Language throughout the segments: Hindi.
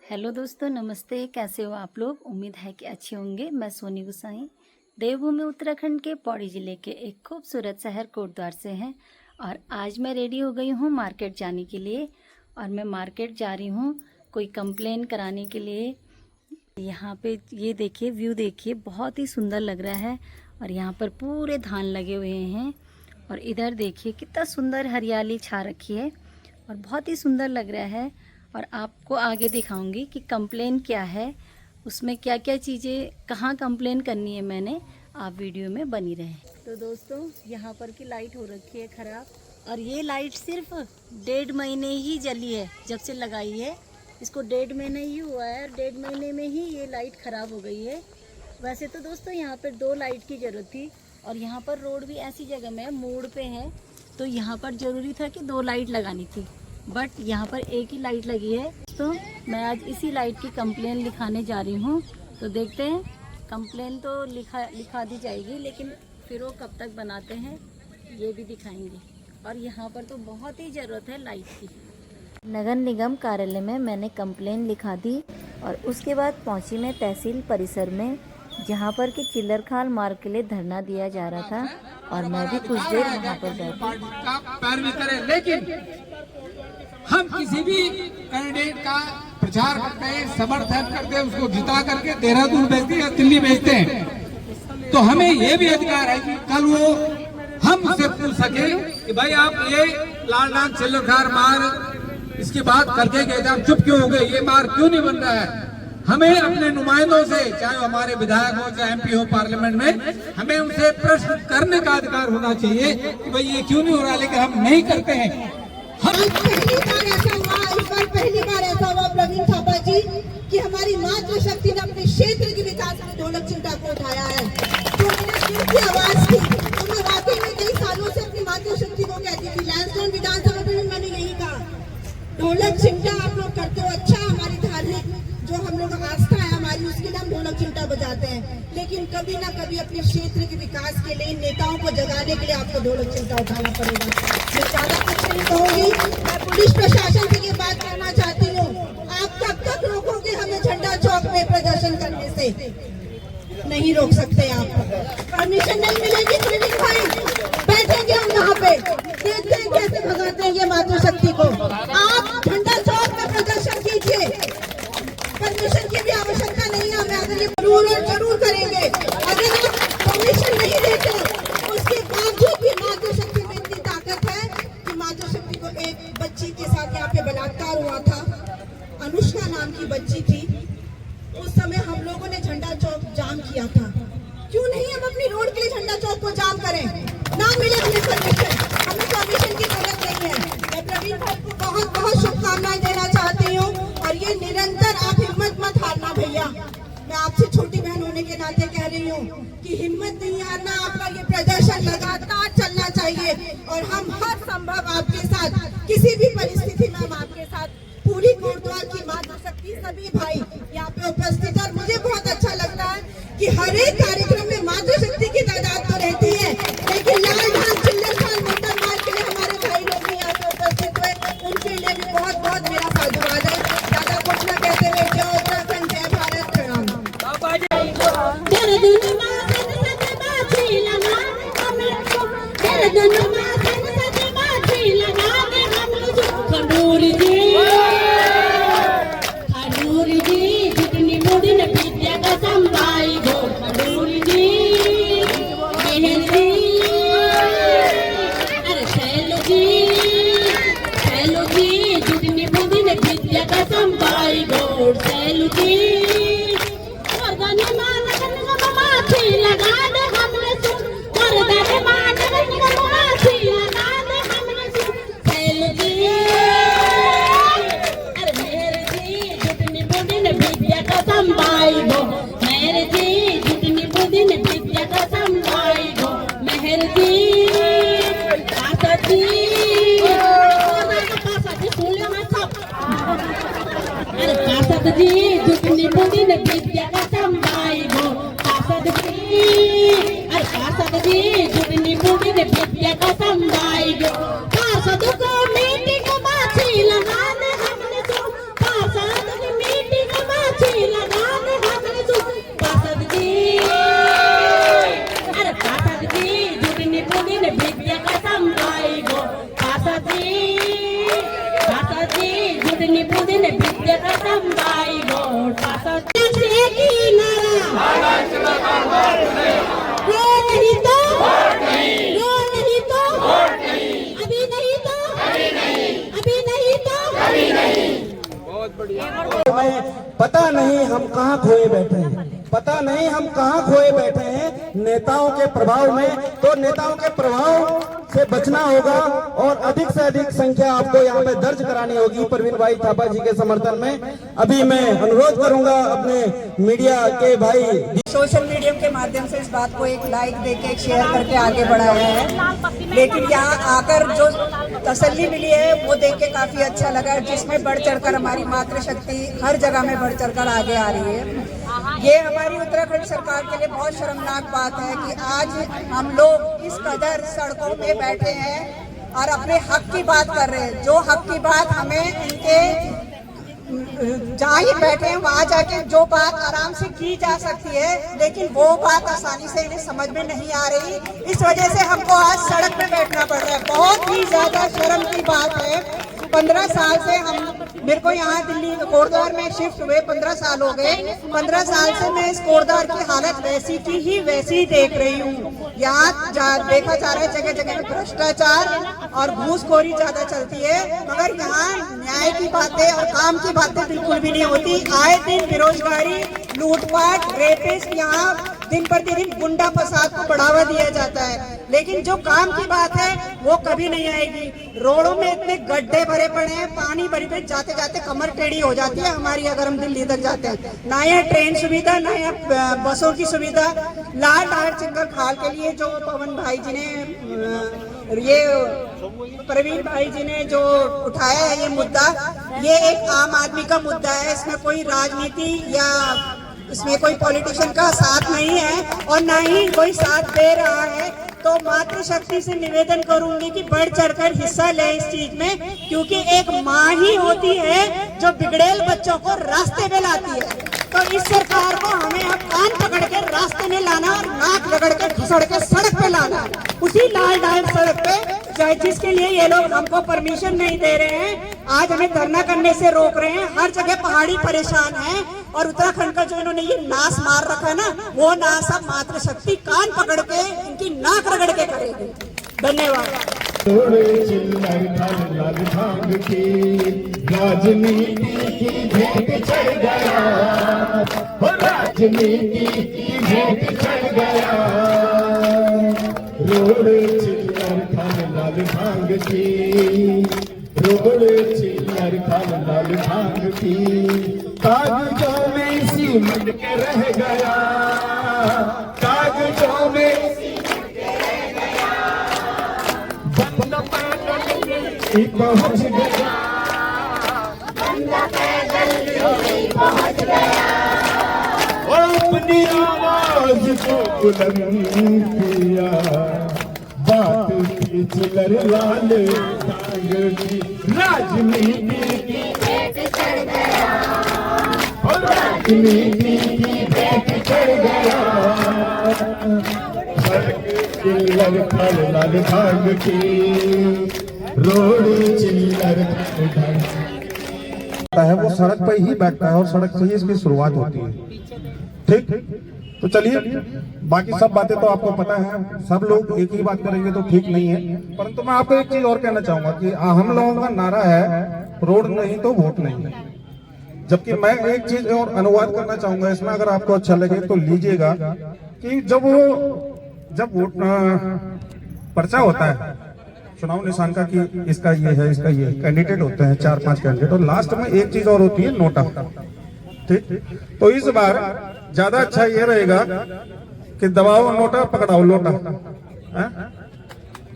हेलो दोस्तों, नमस्ते। कैसे हो आप लोग? उम्मीद है कि अच्छे होंगे। मैं सोनी गुसाई देवभूमि उत्तराखंड के पौड़ी ज़िले के एक खूबसूरत शहर कोटद्वार से हैं और आज मैं रेडी हो गई हूँ मार्केट जाने के लिए। और मैं मार्केट जा रही हूँ कोई कंप्लेन कराने के लिए। यहाँ पे ये देखिए, व्यू देखिए, बहुत ही सुंदर लग रहा है। और यहाँ पर पूरे धान लगे हुए हैं और इधर देखिए कितना सुंदर हरियाली छा रखी है और बहुत ही सुंदर लग रहा है। और आपको आगे दिखाऊंगी कि कंप्लेन क्या है, उसमें क्या क्या चीज़ें, कहाँ कंप्लेन करनी है मैंने। आप वीडियो में बनी रहे। तो दोस्तों, यहाँ पर की लाइट हो रखी है ख़राब और ये लाइट सिर्फ 1.5 महीने ही जली है जब से लगाई है। इसको 1.5 महीने ही हुआ है और 1.5 महीने में ही ये लाइट ख़राब हो गई है। वैसे तो दोस्तों यहाँ पर 2 लाइट की ज़रूरत थी और यहाँ पर रोड भी ऐसी जगह में है, मोड़ पे है, तो यहाँ पर ज़रूरी था कि 2 लाइट लगानी थी, बट यहाँ पर एक ही लाइट लगी है। तो मैं आज इसी लाइट की कंप्लेन लिखाने जा रही हूँ। तो देखते हैं, कंप्लेन तो लिखा दी जाएगी, लेकिन फिर वो कब तक बनाते हैं ये भी दिखाएंगे। और यहाँ पर तो बहुत ही ज़रूरत है लाइट की। नगर निगम कार्यालय में मैंने कंप्लेन लिखा दी और उसके बाद पहुँची मैं तहसील परिसर में, जहाँ पर कि चिल्लर खाल मार्ग के लिए धरना दिया जा रहा था और मैं भी कुछ देर वहाँ पर बैठी। लेकिन हम किसी भी कैंडिडेट का प्रचार करते हैं, समर्थन करते हैं, उसको जिता करके देहरादून भेजते हैं या दिल्ली भेजते हैं, तो हमें ये भी अधिकार है कि कल वो हमसे पूछ सके कि भाई आप ये लाल चिल्लरखार मार्ग इसके बाद करके गए थे, आप चुप क्यों हो गए, ये मार्ग क्यों नहीं बन रहा है। हमें अपने नुमाइंदों से, चाहे हमारे विधायक हो चाहे एमपी हो पार्लियामेंट में, हमें उनसे प्रश्न करने का अधिकार होना चाहिए कि भाई ये क्यों नहीं हो रहा, लेकिन हम नहीं करते हैं। पहली बार ऐसा हुआ, इस बार पहली बार ऐसा हुआ प्रवीण थापा जी कि हमारी मातृशक्ति ने अपने क्षेत्र के विकास में ढोलक चिमटा को उठाया है। तो मैंने दिल की आवाज थी, तो मैं वाकई में कई सालों से अपनी मातृशक्ति को कहती थी। लैंसडाउन विधानसभा में भी मैंने यही कहा, ढोलक चिमटा आप लोग करते हो अच्छा, हमारी धार्मिक जो हम लोग आस्था है हमारी, उसके लिए हम ढोलक चिमटा बजाते हैं, लेकिन कभी ना कभी अपने क्षेत्र के विकास के लिए, नेताओं को जगाने के लिए आपको ढोलक चिमटा उठाना पड़ेगा। मैं ज्यादा कुछ नहीं कहूंगी। मैं पुलिस प्रशासन से ये बात कहना चाहती हूँ, आप कब तक रोकोगे हमें झंडा चौक में प्रदर्शन करने से? नहीं रोक सकते आप, परमिशन नहीं मिलेगी। प्रवीण भाई बैठेंगे हम यहाँ पे, देखते हैं कैसे भगाते हैं ये मातृशक्ति को। आप झंडा चौक में प्रदर्शन कीजिए, परमिशन की भी आवश्यकता नहीं है हमें। अगर ये जरूर करेंगे, अगर आप परमिशन नहीं देते, उसके बावजूद भी मातृशक्ति में इतनी ताकत है कि मातृशक्ति को एक बच्ची के साथ यहाँ पे बलात्कार हुआ था, अनुष्का नाम की बच्ची थी। उस समय हम लोगों ने झंडा चौक जाम किया था। क्यों नहीं हम अपनी रोड के लिए झंडा चौक को जाम करें? ना मिले हमें परमिशन, हमें परमिशन की जरूरत नहीं है। मैं प्रवीण भाई को बहुत बहुत शुभकामनाएं देना चाहती हूँ और ये निरंतर आप हिम्मत मत हारना भैया। मैं आपसे छोटी बहन होने के नाते कह रही हूँ कि हिम्मत नहीं हारना, आपका ये प्रदर्शन लगातार चलना चाहिए और हम हर संभव आपके साथ, किसी भी परिस्थिति में हम आपके साथ, पूरी कोटद्वार की मातृशक्ति, सभी भाई यहाँ पे उपस्थित। और मुझे बहुत अच्छा लगता है कि हर एक कार्यक्रम में मातृशक्ति की तादाद तो रहती है, लेकिन लाल धान चिल्लरखाल मोटर मार्ग के लिए हमारे भाई लोग भी यहाँ पे उपस्थित हुए, उनके लिए भी बहुत बहुत मेरा साधुवाद है। ज्यादा कुछ न कहते हुए, जय उत्तराखंड, जय भारत, प्रणाम। मीटिंग विद्यप्रथमबाई वोट एक ही नारा ये नहीं तो वो नहीं तो अभी नहीं तो अभी नहीं तो पता नहीं हम कहाँ खोए बैठे हैं, पता नहीं हम कहाँ खोए बैठे हैं नेताओं के प्रभाव में। तो नेताओं के प्रभाव से बचना होगा और अधिक से अधिक संख्या आपको यहाँ पे दर्ज करानी होगी प्रवीण भाई थापा जी के समर्थन में। अभी मैं अनुरोध करूंगा अपने मीडिया के भाई, सोशल मीडिया के माध्यम से इस बात को एक लाइक देके एक शेयर करके आगे बढ़ाया है, लेकिन यहाँ आकर जो तसल्ली मिली है वो देख के काफी अच्छा लगा, जिसमें बढ़ चढ़कर हमारी मातृशक्ति हर जगह में बढ़ चढ़कर आगे आ रही है। ये हमारी उत्तराखंड सरकार के लिए बहुत शर्मनाक बात है कि आज हम लोग इस कदर सड़कों में बैठे हैं और अपने हक की बात कर रहे हैं, जो हक की बात हमें इनके जहाँ ही बैठे हैं वहाँ जाके जो बात आराम से की जा सकती है, लेकिन वो बात आसानी से इन्हें समझ में नहीं आ रही। इस वजह से हमको आज सड़क पे बैठना पड़ रहा है। बहुत ही ज्यादा शर्म की बात है। 15 साल से मेरे को यहाँ दिल्ली कोटद्वार में शिफ्ट हुए 15 साल हो गए। 15 साल से मैं इस कोटद्वार की हालत वैसी की ही वैसी देख रही हूँ। यहाँ देखा जा रहा है जगह जगह भ्रष्टाचार और घूसखोरी ज्यादा चलती है, मगर यहाँ न्याय की बातें और काम की बातें बिल्कुल भी नहीं होती। आए दिन बेरोजगारी, लूटपाट, रेपिस्ट, यहाँ दिन पर दिन गुंडा फसाद को बढ़ावा दिया जाता है, लेकिन जो काम की बात है वो कभी नहीं आएगी। रोडों में इतने गड्ढे भरे पड़े हैं, पानी भरी पे जाते जाते कमर टेढ़ी हो जाती है हमारी अगर हम दिल्ली तक जाते हैं। ना यहाँ ट्रेन सुविधा, ना यहाँ बसों की सुविधा। लाल डाल चिंगल खाल के लिए जो पवन भाई जी ने ये प्रवीण भाई जी ने जो उठाया है ये मुद्दा, ये एक आम आदमी का मुद्दा है। इसमें कोई राजनीति या इसमें कोई पॉलिटिशियन का साथ नहीं है और ना ही कोई साथ दे रहा है। तो मातृशक्ति से निवेदन करूंगी कि बढ़ चढ़कर हिस्सा ले इस चीज में, क्योंकि एक माँ ही होती है जो बिगड़ेल बच्चों को रास्ते पे लाती है। तो इस सरकार को हमें अब कान पकड़ के रास्ते में लाना और नाक रगड़ के घुसड़ के सड़क पे लाना, उसी लाल डाल सड़क पे जिसके लिए ये लोग हमको परमिशन नहीं दे रहे हैं। आज हमें धरना करने से रोक रहे हैं। हर जगह पहाड़ी परेशान है और उत्तराखंड का जो इन्होंने ये नाश मार रखा है ना, वो नाश अब मातृशक्ति कान पकड़ के इनकी नाक रगड़ के करेगी। धन्यवाद। राजनीति की भेंट चढ़ गया, राजनीति की भेंट चढ़ गया। रोड चिल्लर खान लाल भांग की, रोड चिल्लर खान लाल भांग की। कागजों में सीमट के रह गया, कागजों में बंद पैदल पहुंच गया, बंद पैदल पहुंच गया। अपनी आवाज को बुलंद किया, बात की चिल्लर लाल भांग की। राजनीति की भेंट चढ़ गया, और राजनीति की भेंट चढ़ गया। चिल्लर खान लाल भांग की, रोड चिल्लर खान है वो सड़क पर ही बैठता है और सड़क से ही इसकी शुरुआत होती है। ठीक, तो चलिए, बाकी सब बातें तो आपको पता है, सब लोग एक ही बात करेंगे तो ठीक नहीं है। परंतु मैं आपको एक चीज और कहना चाहूंगा कि हम लोगों का नारा है रोड नहीं तो वोट नहीं। जबकि मैं एक चीज और अनुवाद करना चाहूंगा इसमें, अगर आपको अच्छा लगे तो लीजिएगा, कि जब वोट पर्चा होता है चुनाव निशान का कि इसका ये है, इसका ये, कैंडिडेट होते हैं 4-5 कैंडिडेट, और लास्ट में एक चीज और होती है नोटा। ठीक, तो इस बार ज्यादा अच्छा ये रहेगा कि दबाओ नोटा, पकड़ाओ लोटा।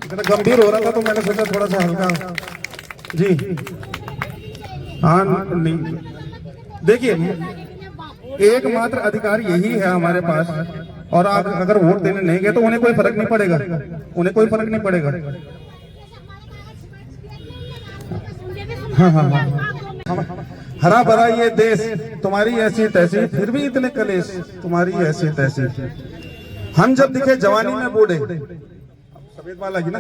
इतना गंभीर हो रहा था तो मैंने सोचा थोड़ा सा हल्का। जी हाँ, नहीं देखिए, एकमात्र अधिकार यही है हमारे पास, और अगर वोट देने नहीं गए तो उन्हें कोई फर्क नहीं पड़ेगा, उन्हें कोई फर्क नहीं पड़ेगा। हाँ हाँ हाँ, हरा भरा ये देश, तुम्हारी ऐसी तैसी, फिर भी इतने कलेश, तुम्हारी ऐसी तैसी। हम जब दिखे जवानी में बूढ़े, सफेद वाला की ना,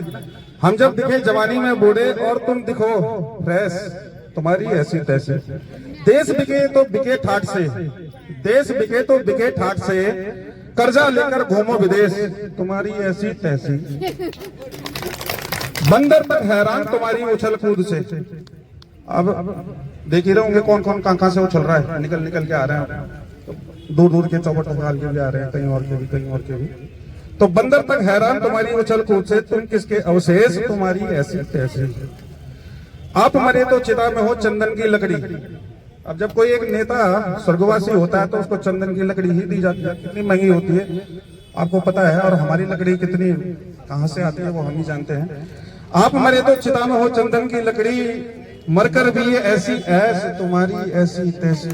हम जब दिखे जवानी में बूढ़े और तुम दिखो फ्रेश, तुम्हारी ऐसी तैसी। देश बिके तो बिके ठाट से, देश बिके तो बिके ठाट से, कर्जा लेकर घूमो विदेश, तुम्हारी ऐसी तैसी। बंदर तक हैरान तुम्हारी उछल कूद से। अब देख ही रहे होंगे कौन कौन कहां से उछल रहा है, निकल निकल के आ रहे हैं, दूर दूर के चौबट निकाल के भी आ रहे हैं, कहीं और के भी, कहीं और के भी। तो बंदर तक हैरान तुम्हारी उछल कूद से, तुम किसके अवशेष, तुम्हारी ऐसी तैसी। आप मरे तो चिता में हो चंदन की लकड़ी। अब जब कोई एक नेता स्वर्गवासी होता है तो उसको चंदन की लकड़ी ही दी जाती है, कितनी महंगी होती है आपको पता है, और हमारी लकड़ी कितनी कहां से आती है वो हम ही जानते हैं। आप मरे तो चिता में हो चंदन की लकड़ी, मरकर भी ये ऐसी ऐस, तुम्हारी ऐसी तैसी।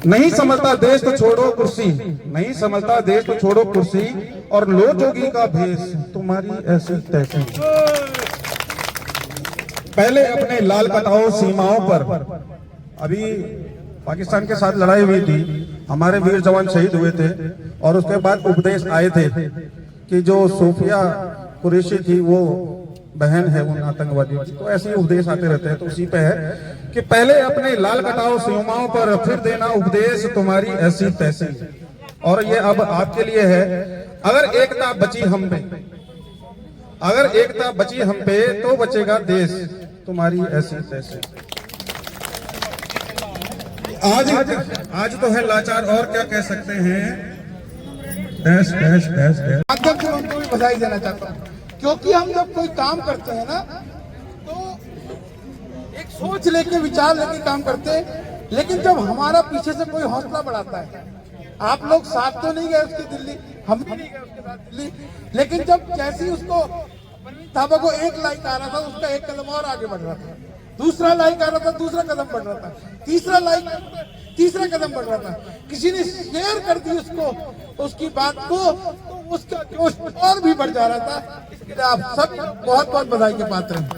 नहीं समझता देश तो छोड़ो कुर्सी, नहीं समझता देश तो छोड़ो कुर्सी, और लो जोगी का भेष, तुम्हारी ऐसी तैसी। पहले अपने लाल कटाओ सीमाओं पर। अभी पाकिस्तान के साथ लड़ाई हुई थी, हमारे वीर जवान शहीद हुए थे, और उसके बाद उपदेश आए थे कि जो सोफिया कुरैशी थी वो बहन है उन आतंकवादियों की। तो ऐसे ही उपदेश आते रहते हैं, तो उसी पे है कि पहले अपने लाल कटाओ सीमाओं पर, फिर देना उपदेश, तुम्हारी ऐसी तैसी। और ये अब आपके लिए है, अगर एकता बची हम पे, अगर एकता बची हम पे तो बचेगा देश, तुम्हारी ऐसी तैसी। आज तो है लाचार, और क्या कह सकते हैं, डैश डैश डैश डैश। माध्यम से उनको भी बधाई देना चाहता हूँ, क्योंकि हम जब कोई काम करते हैं ना तो एक सोच लेके, विचार लेके काम करते हैं, लेकिन जब हमारा पीछे से कोई हौसला बढ़ाता है, आप लोग साथ तो नहीं गए उसकी दिल्ली, हम भी नहीं गए उसके साथ दिल्ली, लेकिन जब जैसे ही उसको थापा को एक लाइक आ रहा था, उसका एक कदम और आगे बढ़ रहा था, दूसरा लाइक आ रहा था, दूसरा कदम बढ़ रहा था, तीसरा लाइक, तीसरा कदम बढ़ रहा था, किसी ने शेयर कर दी उसको, उसकी बात को, तो उसका जोश और भी बढ़ जा रहा था। इसके लिए आप सब बहुत बहुत बधाई के पात्र हैं।